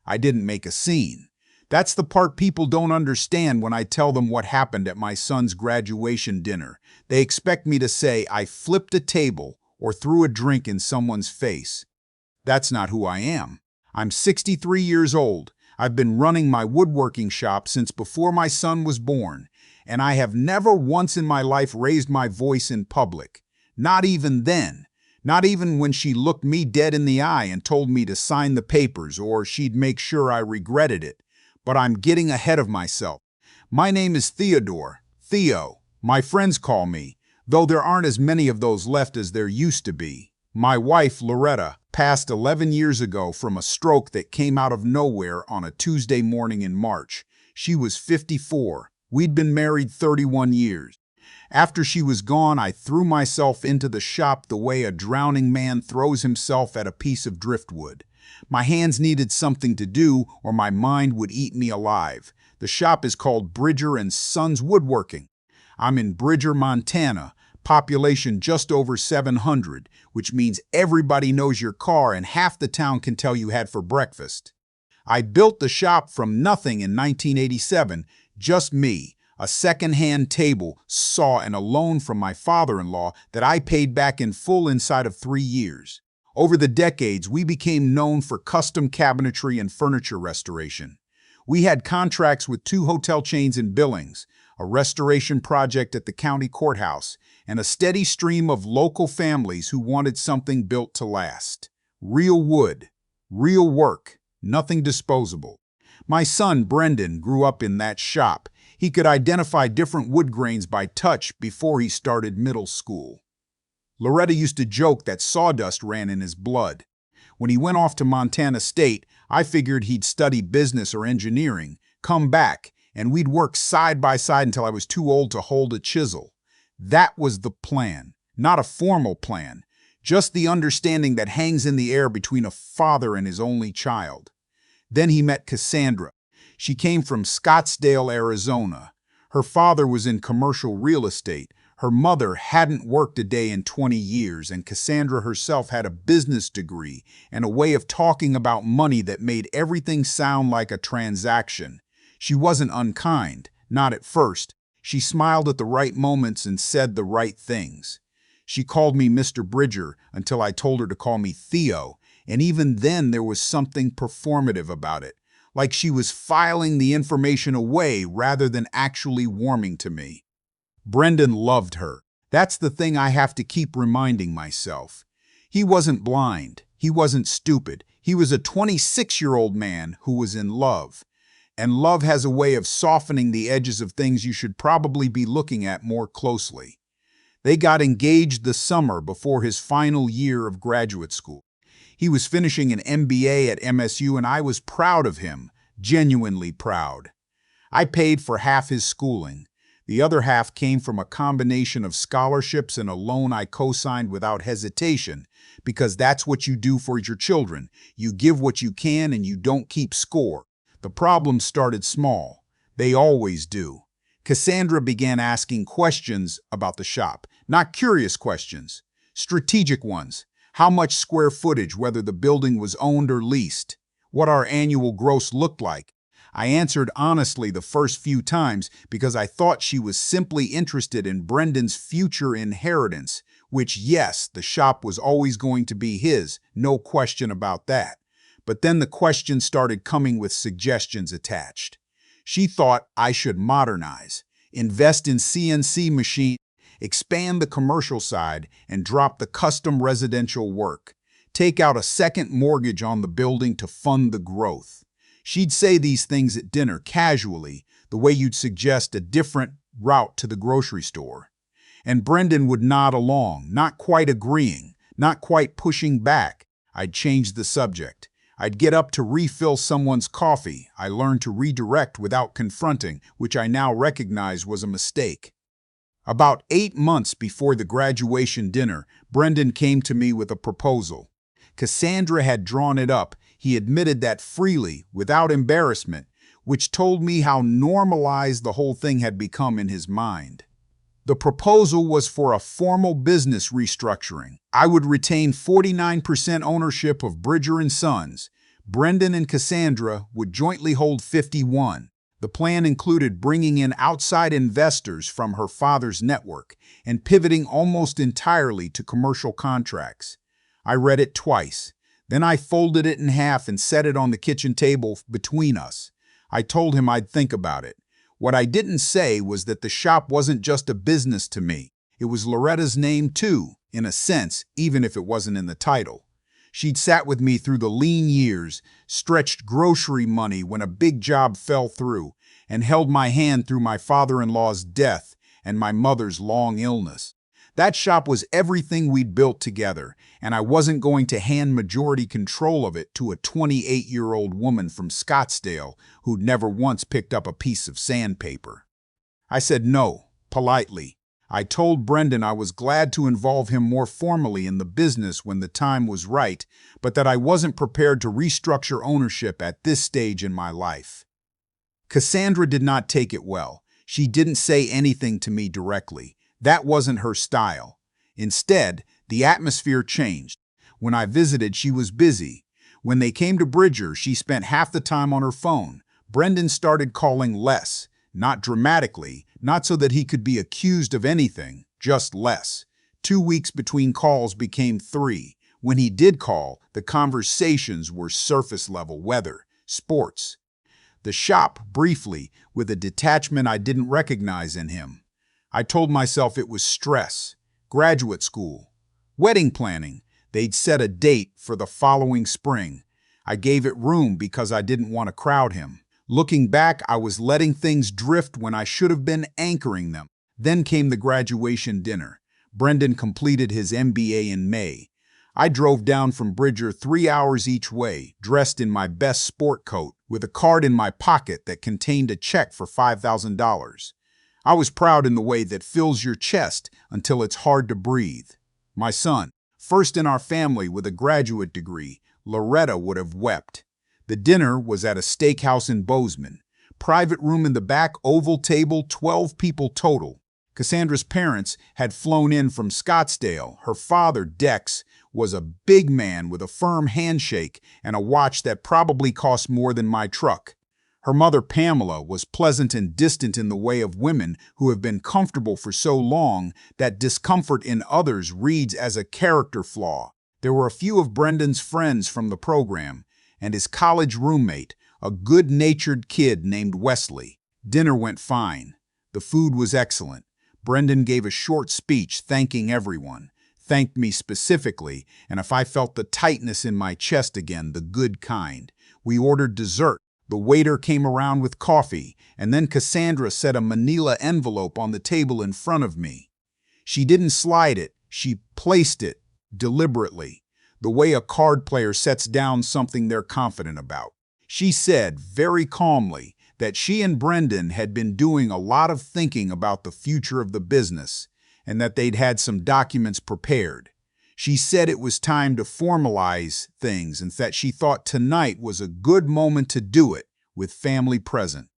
I didn't make a scene. That's the part people don't understand when I tell them what happened at my son's graduation dinner. They expect me to say I flipped a table or threw a drink in someone's face. That's not who I am. I'm 63 years old. I've been running my woodworking shop since before my son was born, and I have never once in my life raised my voice in public. Not even then. Not even when she looked me dead in the eye and told me to sign the papers or she'd make sure I regretted it. But I'm getting ahead of myself. My name is Theodore, Theo. My friends call me, though there aren't as many of those left as there used to be. My wife, Loretta, passed 11 years ago from a stroke that came out of nowhere on a Tuesday morning in March. She was 54. We'd been married 31 years. After she was gone, I threw myself into the shop the way a drowning man throws himself at a piece of driftwood. My hands needed something to do, or my mind would eat me alive. The shop is called Bridger & Sons Woodworking. I'm in Bridger, Montana, population just over 700, which means everybody knows your car and half the town can tell you had for breakfast. I built the shop from nothing in 1987, just me, a second-hand table, saw, and a loan from my father-in-law that I paid back in full inside of 3 years. Over the decades, we became known for custom cabinetry and furniture restoration. We had contracts with 2 hotel chains in Billings, a restoration project at the county courthouse, and a steady stream of local families who wanted something built to last. Real wood, real work, nothing disposable. My son, Brendan, grew up in that shop. He could identify different wood grains by touch before he started middle school. Loretta used to joke that sawdust ran in his blood. When he went off to Montana State, I figured he'd study business or engineering, come back, and we'd work side by side until I was too old to hold a chisel. That was the plan, not a formal plan, just the understanding that hangs in the air between a father and his only child. Then he met Cassandra. She came from Scottsdale, Arizona. Her father was in commercial real estate. Her mother hadn't worked a day in 20 years, and Cassandra herself had a business degree and a way of talking about money that made everything sound like a transaction. She wasn't unkind, not at first. She smiled at the right moments and said the right things. She called me Mr. Bridger until I told her to call me Theo, and even then there was something performative about it, like she was filing the information away rather than actually warming to me. Brendan loved her. That's the thing I have to keep reminding myself. He wasn't blind. He wasn't stupid. He was a 26-year-old man who was in love. And love has a way of softening the edges of things you should probably be looking at more closely. They got engaged the summer before his final year of graduate school. He was finishing an MBA at MSU, and I was proud of him, genuinely proud. I paid for half his schooling. The other half came from a combination of scholarships and a loan I co-signed without hesitation, because that's what you do for your children. You give what you can and you don't keep score. The problem started small. They always do. Cassandra began asking questions about the shop. Not curious questions, strategic ones. How much square footage, whether the building was owned or leased, what our annual gross looked like. I answered honestly the first few times because I thought she was simply interested in Brendan's future inheritance, which, yes, the shop was always going to be his, no question about that. But then the questions started coming with suggestions attached. She thought I should modernize, invest in CNC machines, expand the commercial side, and drop the custom residential work. Take out a second mortgage on the building to fund the growth. She'd say these things at dinner casually, the way you'd suggest a different route to the grocery store. And Brendan would nod along, not quite agreeing, not quite pushing back. I'd change the subject. I'd get up to refill someone's coffee. I learned to redirect without confronting, which I now recognize was a mistake. About 8 months before the graduation dinner, Brendan came to me with a proposal. Cassandra had drawn it up. He admitted that freely, without embarrassment, which told me how normalized the whole thing had become in his mind. The proposal was for a formal business restructuring. I would retain 49% ownership of Bridger & Sons, Brendan and Cassandra would jointly hold 51. The plan included bringing in outside investors from her father's network and pivoting almost entirely to commercial contracts. I read it twice. Then I folded it in half and set it on the kitchen table between us. I told him I'd think about it. What I didn't say was that the shop wasn't just a business to me. It was Loretta's name too, in a sense, even if it wasn't in the title. She'd sat with me through the lean years, stretched grocery money when a big job fell through, and held my hand through my father-in-law's death and my mother's long illness. That shop was everything we'd built together, and I wasn't going to hand majority control of it to a 28-year-old woman from Scottsdale who'd never once picked up a piece of sandpaper. I said no, politely. I told Brendan I was glad to involve him more formally in the business when the time was right, but that I wasn't prepared to restructure ownership at this stage in my life. Cassandra did not take it well. She didn't say anything to me directly. That wasn't her style. Instead, the atmosphere changed. When I visited, she was busy. When they came to Bridger, she spent half the time on her phone. Brendan started calling less. Not dramatically, not so that he could be accused of anything, just less. 2 weeks between calls became 3. When he did call, the conversations were surface-level weather, sports. The shop, briefly, with a detachment I didn't recognize in him. I told myself it was stress, graduate school, wedding planning. They'd set a date for the following spring. I gave it room because I didn't want to crowd him. Looking back, I was letting things drift when I should have been anchoring them. Then came the graduation dinner. Brendan completed his MBA in May. I drove down from Bridger 3 hours each way, dressed in my best sport coat, with a card in my pocket that contained a check for $5,000. I was proud in the way that fills your chest until it's hard to breathe. My son, first in our family with a graduate degree, Loretta would have wept. The dinner was at a steakhouse in Bozeman. Private room in the back, oval table, 12 people total. Cassandra's parents had flown in from Scottsdale. Her father, Dex, was a big man with a firm handshake and a watch that probably cost more than my truck. Her mother, Pamela, was pleasant and distant in the way of women who have been comfortable for so long that discomfort in others reads as a character flaw. There were a few of Brendan's friends from the program, and his college roommate, a good-natured kid named Wesley. Dinner went fine. The food was excellent. Brendan gave a short speech thanking everyone, thanked me specifically, and if I felt the tightness in my chest again, the good kind. We ordered dessert. The waiter came around with coffee, and then Cassandra set a manila envelope on the table in front of me. She didn't slide it, she placed it deliberately, the way a card player sets down something they're confident about. She said, very calmly, that she and Brendan had been doing a lot of thinking about the future of the business, and that they'd had some documents prepared. She said it was time to formalize things and that she thought tonight was a good moment to do it, with family present.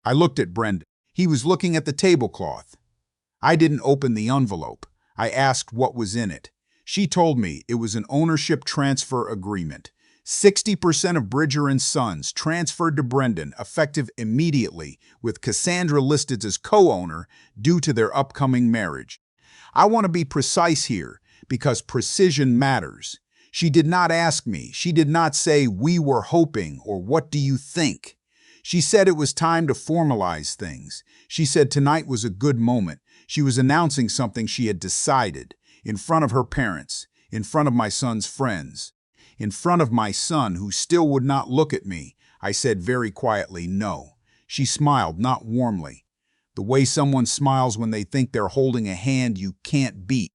I looked at Brendan. He was looking at the tablecloth. I didn't open the envelope. I asked what was in it. She told me it was an ownership transfer agreement. 60% of Bridger & Sons transferred to Brendan, effective immediately, with Cassandra listed as co-owner due to their upcoming marriage. I want to be precise here, because precision matters. She did not ask me. She did not say, "We were hoping," or "What do you think?" She said it was time to formalize things. She said tonight was a good moment. She was announcing something she had decided. In front of her parents, in front of my son's friends, in front of my son, who still would not look at me. I said very quietly, no. She smiled, not warmly. The way someone smiles when they think they're holding a hand you can't beat.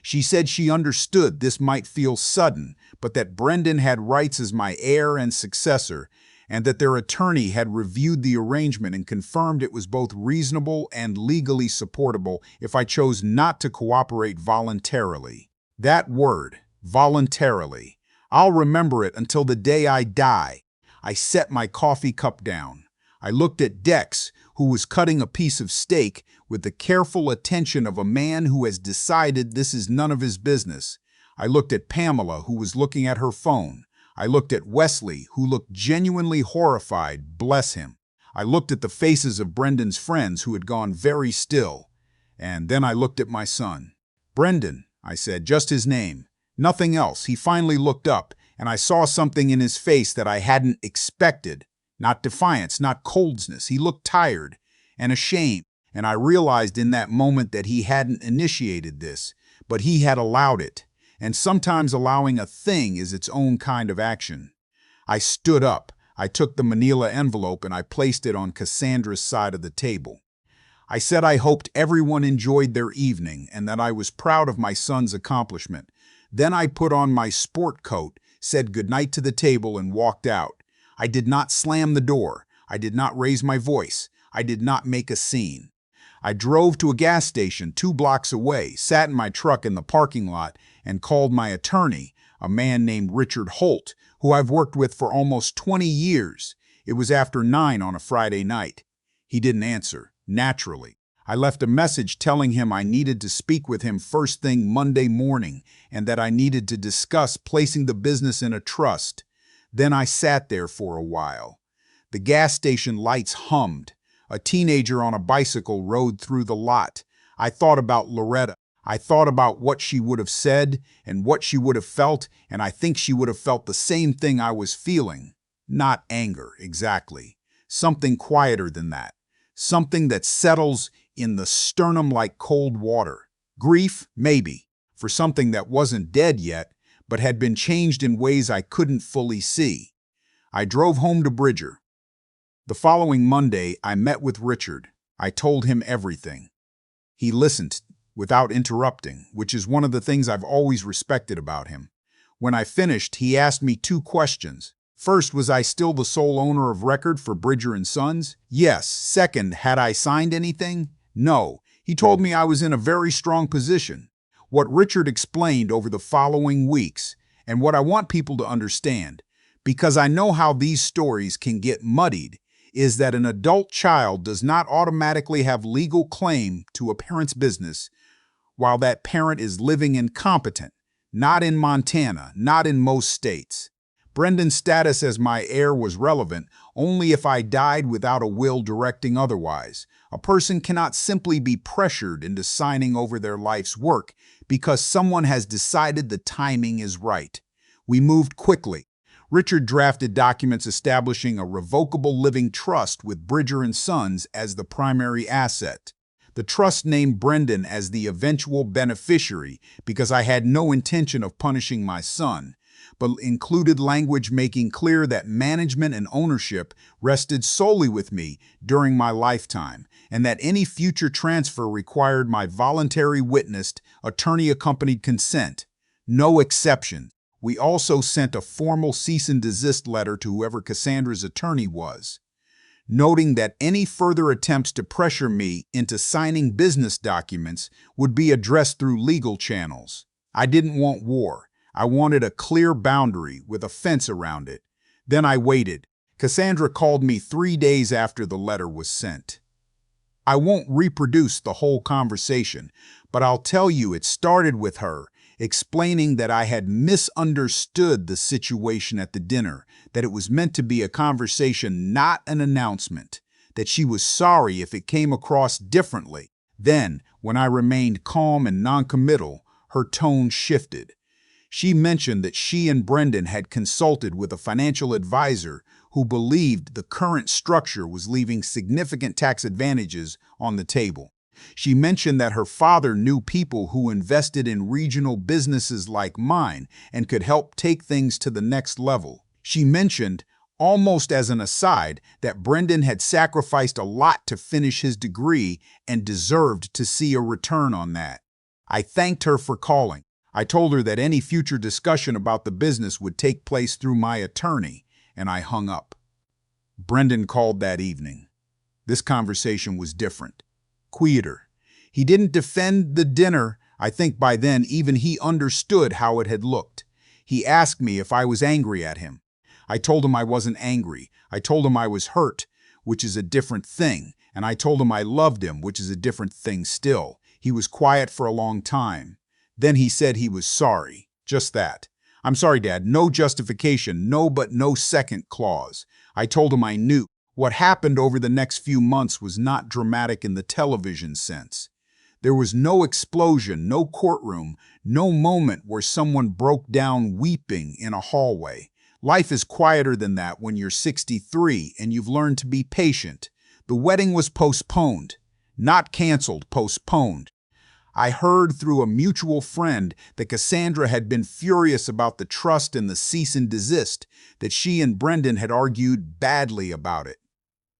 She said she understood this might feel sudden, but that Brendan had rights as my heir and successor, and that their attorney had reviewed the arrangement and confirmed it was both reasonable and legally supportable if I chose not to cooperate voluntarily. That word, voluntarily. I'll remember it until the day I die. I set my coffee cup down. I looked at Dex, who was cutting a piece of steak with the careful attention of a man who has decided this is none of his business. I looked at Pamela, who was looking at her phone. I looked at Wesley, who looked genuinely horrified, bless him. I looked at the faces of Brendan's friends who had gone very still. And then I looked at my son. Brendan, I said, just his name. Nothing else. He finally looked up, and I saw something in his face that I hadn't expected. Not defiance, not coldness. He looked tired and ashamed, and I realized in that moment that he hadn't initiated this, but he had allowed it. And sometimes allowing a thing is its own kind of action. I stood up. I took the manila envelope and I placed it on Cassandra's side of the table. I said I hoped everyone enjoyed their evening and that I was proud of my son's accomplishment. Then I put on my sport coat, said goodnight to the table, and walked out. I did not slam the door. I did not raise my voice. I did not make a scene. I drove to a gas station 2 blocks away, sat in my truck in the parking lot, and called my attorney, a man named Richard Holt, who I've worked with for almost 20 years. It was after 9 on a Friday night. He didn't answer, naturally. I left a message telling him I needed to speak with him first thing Monday morning and that I needed to discuss placing the business in a trust. Then I sat there for a while. The gas station lights hummed. A teenager on a bicycle rode through the lot. I thought about Loretta. I thought about what she would have said and what she would have felt, and I think she would have felt the same thing I was feeling. Not anger, exactly. Something quieter than that. Something that settles in the sternum like cold water. Grief, maybe, for something that wasn't dead yet, but had been changed in ways I couldn't fully see. I drove home to Bridger. The following Monday, I met with Richard. I told him everything. He listened without interrupting, which is one of the things I've always respected about him. When I finished, he asked me 2 questions. First, was I still the sole owner of record for Bridger & Sons? Yes. Second, had I signed anything? No. He told me I was in a very strong position. What Richard explained over the following weeks, and what I want people to understand, because I know how these stories can get muddied, is that an adult child does not automatically have legal claim to a parent's business while that parent is living incompetent, not in Montana, not in most states. Brendan's status as my heir was relevant only if I died without a will directing otherwise. A person cannot simply be pressured into signing over their life's work because someone has decided the timing is right. We moved quickly. Richard drafted documents establishing a revocable living trust with Bridger & Sons as the primary asset. The trust named Brendan as the eventual beneficiary because I had no intention of punishing my son, but included language making clear that management and ownership rested solely with me during my lifetime, and that any future transfer required my voluntary witnessed, attorney-accompanied consent. No exceptions. We also sent a formal cease and desist letter to whoever Cassandra's attorney was, noting that any further attempts to pressure me into signing business documents would be addressed through legal channels. I didn't want war. I wanted a clear boundary with a fence around it. Then I waited. Cassandra called me 3 days after the letter was sent. I won't reproduce the whole conversation, but I'll tell you it started with her explaining that I had misunderstood the situation at the dinner, that it was meant to be a conversation, not an announcement, that she was sorry if it came across differently. Then, when I remained calm and noncommittal, her tone shifted. She mentioned that she and Brendan had consulted with a financial advisor who believed the current structure was leaving significant tax advantages on the table. She mentioned that her father knew people who invested in regional businesses like mine and could help take things to the next level. She mentioned, almost as an aside, that Brendan had sacrificed a lot to finish his degree and deserved to see a return on that. I thanked her for calling. I told her that any future discussion about the business would take place through my attorney, and I hung up. Brendan called that evening. This conversation was different. Quieter. He didn't defend the dinner. I think by then even he understood how it had looked. He asked me if I was angry at him. I told him I wasn't angry. I told him I was hurt, which is a different thing, and I told him I loved him, which is a different thing still. He was quiet for a long time. Then he said he was sorry. Just that. I'm sorry, Dad, no justification, no but no second clause. I told him I knew. What happened over the next few months was not dramatic in the television sense. There was no explosion, no courtroom, no moment where someone broke down weeping in a hallway. Life is quieter than that when you're 63 and you've learned to be patient. The wedding was postponed, not canceled, postponed. I heard through a mutual friend that Cassandra had been furious about the trust and the cease and desist, that she and Brendan had argued badly about it.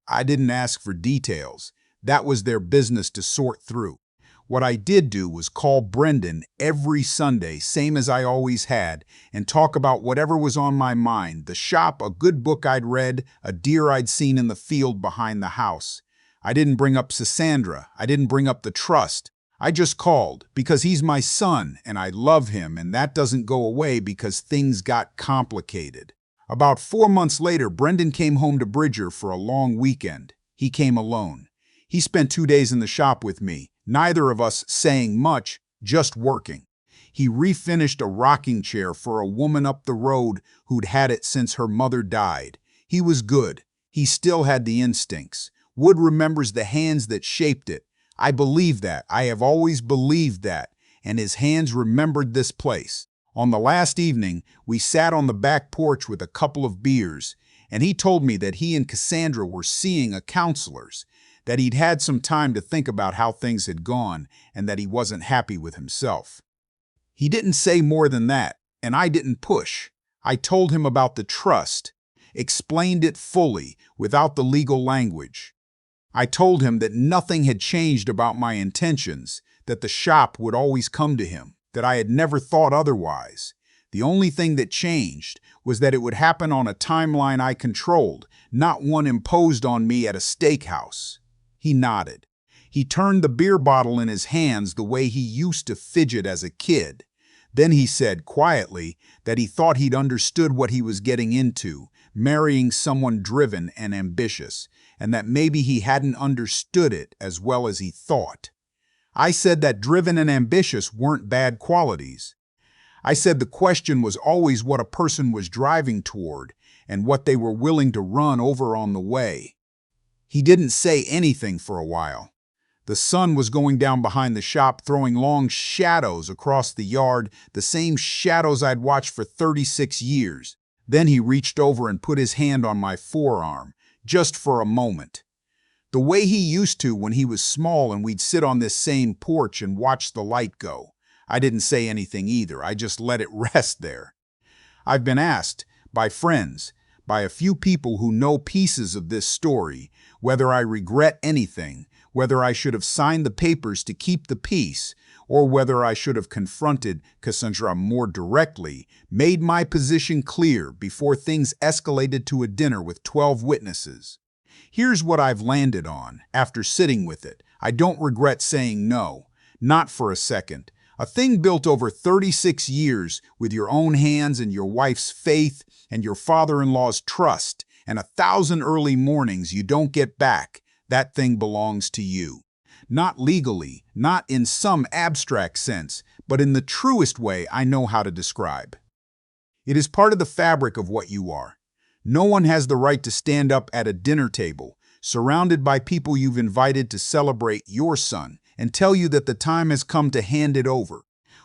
I didn't ask for details. That was their business to sort through. What I did do was call Brendan every Sunday, same as I always had, and talk about whatever was on my mind, the shop, a good book I'd read, a deer I'd seen in the field behind the house. I didn't bring up Cassandra. I didn't bring up the trust. I just called because he's my son and I love him, and that doesn't go away because things got complicated. About 4 months later, Brendan came home to Bridger for a long weekend. He came alone. He spent 2 days in the shop with me, neither of us saying much, just working. He refinished a rocking chair for a woman up the road who'd had it since her mother died. He was good. He still had the instincts. Wood remembers the hands that shaped it. I believe that. I have always believed that. And his hands remembered this place. On the last evening, we sat on the back porch with a couple of beers, and he told me that he and Cassandra were seeing a counselor's, that he'd had some time to think about how things had gone, and that he wasn't happy with himself. He didn't say more than that, and I didn't push. I told him about the trust, explained it fully, without the legal language. I told him that nothing had changed about my intentions, that the shop would always come to him, that I had never thought otherwise. The only thing that changed was that it would happen on a timeline I controlled, not one imposed on me at a steakhouse. He nodded. He turned the beer bottle in his hands the way he used to fidget as a kid. Then he said quietly that he thought he'd understood what he was getting into, marrying someone driven and ambitious, and that maybe he hadn't understood it as well as he thought. I said that driven and ambitious weren't bad qualities. I said the question was always what a person was driving toward and what they were willing to run over on the way. He didn't say anything for a while. The sun was going down behind the shop, throwing long shadows across the yard, the same shadows I'd watched for 36 years. Then he reached over and put his hand on my forearm, just for a moment. The way he used to when he was small and we'd sit on this same porch and watch the light go. I didn't say anything either. I just let it rest there. I've been asked by friends, by a few people who know pieces of this story, whether I regret anything, whether I should have signed the papers to keep the peace, or whether I should have confronted Cassandra more directly, made my position clear before things escalated to a dinner with 12 witnesses. Here's what I've landed on after sitting with it. I don't regret saying no, not for a second. A thing built over 36 years with your own hands and your wife's faith and your father-in-law's trust and 1,000 early mornings you don't get back, that thing belongs to you. Not legally, not in some abstract sense, but in the truest way I know how to describe. It is part of the fabric of what you are. No one has the right to stand up at a dinner table, surrounded by people you've invited to celebrate your son, and tell you that the time has come to hand it over.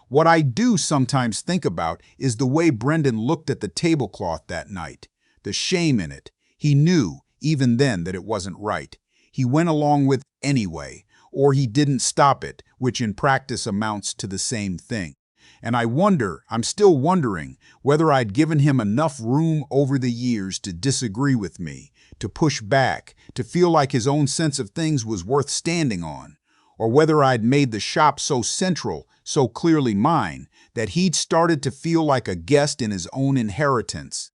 What I do sometimes think about is the way Brendan looked at the tablecloth that night. The shame in it. He knew, even then, that it wasn't right. He went along with anyway, or he didn't stop it, which in practice amounts to the same thing. And I'm still wondering, whether I'd given him enough room over the years to disagree with me, to push back, to feel like his own sense of things was worth standing on, or whether I'd made the shop so central, so clearly mine, that he'd started to feel like a guest in his own inheritance.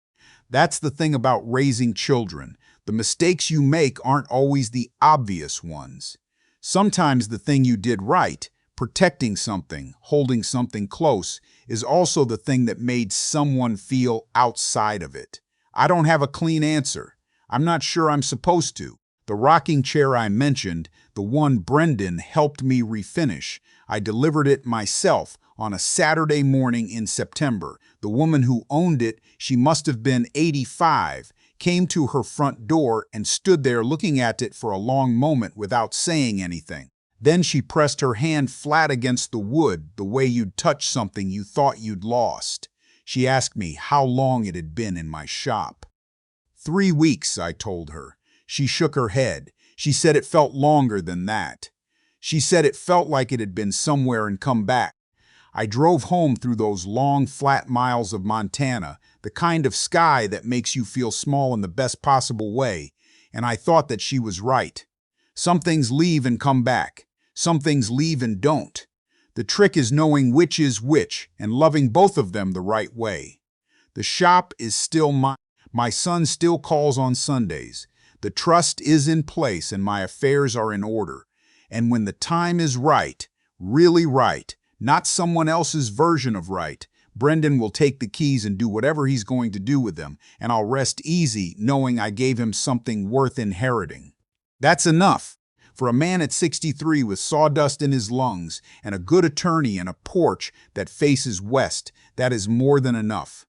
That's the thing about raising children. The mistakes you make aren't always the obvious ones. Sometimes the thing you did right, protecting something, holding something close, is also the thing that made someone feel outside of it. I don't have a clean answer. I'm not sure I'm supposed to. The rocking chair I mentioned, the one Brendan helped me refinish, I delivered it myself, on a Saturday morning in September. The woman who owned it, she must have been 85, came to her front door and stood there looking at it for a long moment without saying anything. Then she pressed her hand flat against the wood, the way you'd touch something you thought you'd lost. She asked me how long it had been in my shop. 3 weeks, I told her. She shook her head. She said it felt longer than that. She said it felt like it had been somewhere and come back. I drove home through those long, flat miles of Montana, the kind of sky that makes you feel small in the best possible way, and I thought that she was right. Some things leave and come back. Some things leave and don't. The trick is knowing which is which and loving both of them the right way. The shop is still mine. My son still calls on Sundays. The trust is in place and my affairs are in order. And when the time is right, really right, not someone else's version of right, Brendan will take the keys and do whatever he's going to do with them, and I'll rest easy knowing I gave him something worth inheriting. That's enough. For a man at 63 with sawdust in his lungs and a good attorney and a porch that faces west, that is more than enough.